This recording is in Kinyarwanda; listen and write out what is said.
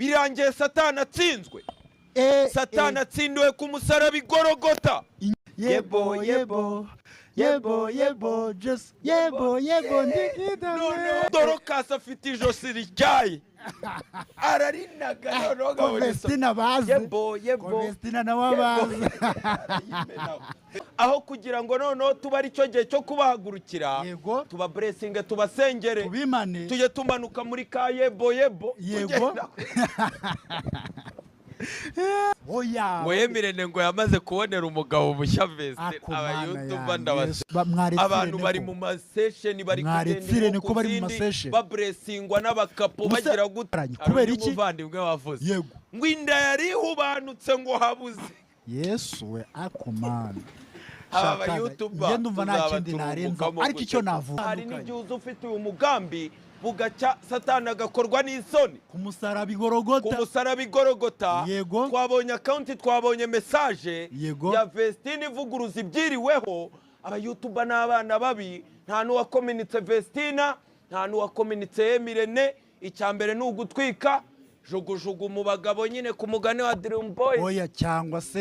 birangiye Satani atsinzwe. Satani atsindiwe ku musaraba Igorogota. Yebo yebo yebo yebo just yebo yebo ndikida Dorokasi afite ijosi rityaye ararinaga noneho Vestina bazi yebo Vestina nawabazi aho kugira ngo noneho tuba ari cyo gihe cyo kubahagurukira tuba blessing tubasengere tubimane tuje tumanuka muri ka yebo yego oya ngo Emirene ngo yamaze kubonera umugabo mushya Vestina aba YouTube ndabase abantu bari mu masession bari kugenda ko bari mu masession ba blessingwa n'abakapo bagira gutaranya kubera iki umuvandimwe wavuze yego ngo inda yari hubanutse ngo habuze Yesu we akomana aba YouTuber ngende umva nta kindi narenza ariko icyo navuga hari n'ibyuzo ufite uyu mugambi bugacya Satani agakorwa n'isoni ku musaraba Igorogota yego twabonye account twabonye message ya Vestina ivuguruza ibyiriweho aba YouTuber n'abana babi nta n'uwakominitse Vestina nta n'uwakominitse Emirene icyambere n'ugutwika jugujugu mu bagabo nyine ku mugane wa Dream Boys oya cyangwa se